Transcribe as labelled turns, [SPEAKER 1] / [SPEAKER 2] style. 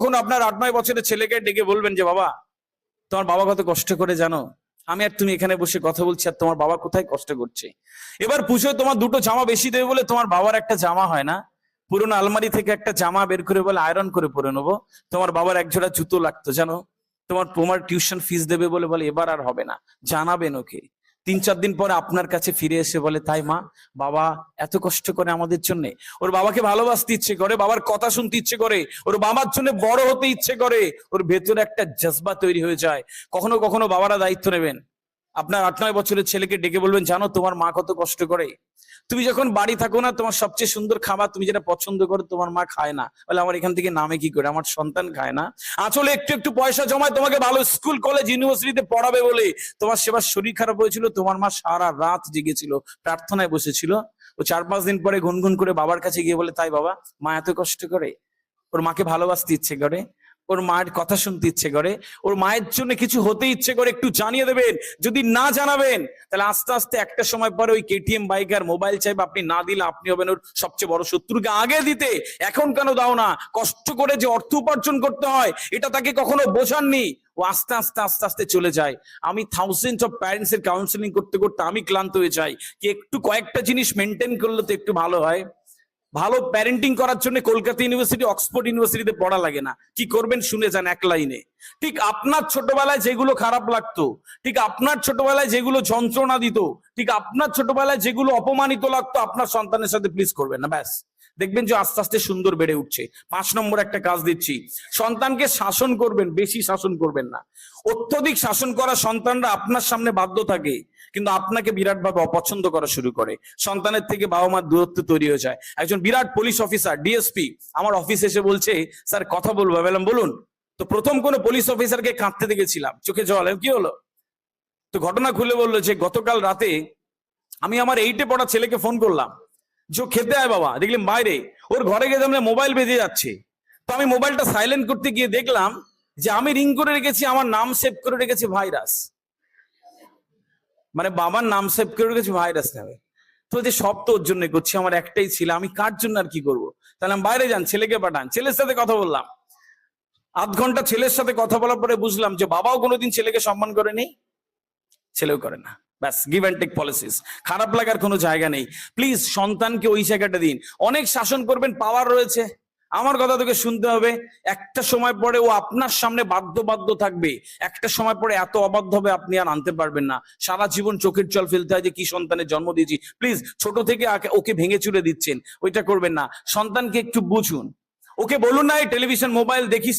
[SPEAKER 1] কখনো আপনার 8-9 বছরের ছেলেকে ডেকে বলবেন যে বাবা, তোমার বাবা কত কষ্ট করে জানো? আমি আর তুমি এখানে বসে কথা বলছি, আর তোমার বাবা কোথায় কষ্ট করছে। এবার পুজোয় তোমার 2টো জামা বেশি দেবে বলে তোমার বাবার একটা জামা হয় না, পুরোনো আলমারি থেকে একটা জামা বের করে বলে আয়রন করে পরে নেবো। তোমার বাবার এক জোড়া জুতো লাগতো জানো, তোমার টিউশন ফিস দেবে বলে বলে এবার আর হবে না, জানাবেন ওকে। 3-4 দিন পরে আপনার কাছে ফিরে এসে বলে তাই মা, বাবা এত কষ্ট করে আমাদের জন্য। ওর বাবাকে ভালোবাসতে ইচ্ছে করে, বাবার কথা শুনতে ইচ্ছে করে, ওর বাবার জন্য বড় হতে ইচ্ছে করে, ওর ভেতরে একটা জজবা তৈরি হয়ে যায়। কখনো কখনো বাবারা দায়িত্ব নেবেন, আপনার 8-9 বছরের ছেলেকে ডেকে বলবেন জানো তোমার মা কত কষ্ট করে। তুমি যখন বাড়ি থাকো না, তোমার সবচেয়ে সুন্দর খাবার তুমি যেটা পছন্দ করো তোমার মা খায় না, বলে আমার এখান থেকে নামে কি করে, আমার সন্তান খায় না। আসলে একটু একটু পয়সা জমায় তোমাকে ভালো স্কুল কলেজ ইউনিভার্সিটিতে পড়াবে বলে, তোমার সেবার শরীর খারাপ হয়েছিল, তোমার মা সারা রাত জেগেছিল, প্রার্থনায় বসেছিল। ও 4-5 দিন পরে গুনগুন করে বাবার কাছে গিয়ে বলে তাই বাবা, মা এত কষ্ট করে, ওর মাকে ভালোবাসতে ইচ্ছে করে, ওর মায়ের কথা শুনতে ইচ্ছে করে, ওর মায়ের জন্য কিছু হতে ইচ্ছে করে, একটু জানিয়ে দেবেন। যদি না জানাবেন তাহলে আস্তে আস্তে একটা সময় পরে ওই কেটিএম বাইক আর মোবাইল চাইবে, আপনি না দিলে আপনি হবেন ওর সবচেয়ে বড় শত্রুকে। আগে দিতে এখন কেন দাও না? কষ্ট করে যে অর্থ উপার্জন করতে হয় এটা তাকে কখনো বোঝাননি, ও আস্তে আস্তে আস্তে আস্তে চলে যায়। আমি থাউজেন্ডস অফ প্যারেন্টস এর কাউন্সিলিং করতে করতে আমি ক্লান্ত হয়ে যাই, কি একটু কয়েকটা জিনিস মেনটেন করলে তো একটু ভালো হয়। ভালো প্যারেন্টিং করার জন্য কলকাতা ইউনিভার্সিটি, অক্সফোর্ড ইউনিভার্সিটিতে পড়া লাগে না। কি করবেন শুনে যান এক লাইনে। ঠিক আপনার ছোটবেলায় যেগুলো খারাপ লাগতো, ঠিক আপনার ছোটবেলায় যেগুলো যন্ত্রণা দিত, ঠিক আপনার ছোটবেলায় যেগুলো অপমানিত লাগতো, আপনার সন্তানের সাথে প্লিজ করবেন না। ব্যাস দেখবেন যে আস্তে আস্তে সুন্দর বেড়ে উঠছে। 5 নম্বর একটা কাজ দিচ্ছি, সন্তানকে শাসন করবেন, বেশি শাসন করবেন না। অত্যধিক শাসন করা সন্তানরা আপনার সামনে বাধ্য থাকে, কিন্তু আপনাকে বিরাট ভাবে অপছন্দ করা শুরু করে। সন্তানের থেকে বাবা মার দূরত্ব তৈরি হয়ে যায়। একজন বিরাট পুলিশ অফিসার ডিএসপি আমার অফিসে এসে বলছে স্যার কথা বলবো। বললাম বলুন। তো প্রথম কোন পুলিশ অফিসারকে কাঁদতে দেখেছিলাম, চোখে জল। কি হলো? তো ঘটনা খুলে বললো যে গতকাল রাতে আমি আমার 8-এ পড়া ছেলেকে ফোন করলাম যে খেতে আয় বাবা, দেখলাম বাইরে, ওর ঘরে গিয়ে আমরা মোবাইল বেজে যাচ্ছে। তো আমি মোবাইলটা সাইলেন্ট করতে গিয়ে দেখলাম যে আমি রিং করে রেখেছি, আমার নাম সেভ করে রেখেছি ভাইরাস, মানে বাবার নাম সেভ করে রেখেছি ভাইরাস নামে। তো যে সব তো ওর জন্য করছি, আমার একটাই ছিল, আমি কার জন্য আর কি করবো। তাহলে আমি বাইরে যান, ছেলেকে পাঠান। ছেলের সাথে কথা বললাম, আধ ঘন্টা ছেলের সাথে কথা বলার পরে বুঝলাম যে বাবাও কোনোদিন ছেলেকে সম্মান করেনি, ছেলেও করে না। ব্যাস গিভ অ্যান্ড টেক পলিসিস, খারাপ লাগার কোনো জায়গা নেই। প্লিজ সন্তানকে ওই জায়গাটা দিন। অনেক শাসন করবেন, পাওয়ার রয়েছে, আমার কথা তোকে শুনতে হবে। একটা সময় পরে ও আপনার সামনে বাধ্য বাধ্য থাকবে, একটা সময় পরে এত অবাধ্য হবে আপনি আর আনতে পারবেন না। সারা জীবন চোখের জল ফেলতে হয় যে কি সন্তানের জন্ম দিয়েছি। প্লিজ ছোট থেকে ওকে ভেঙে চুরে দিচ্ছেন, ওইটা করবেন না। সন্তানকে একটু বুঝুন, ওকে বলুন না এই টেলিভিশন মোবাইল দেখিস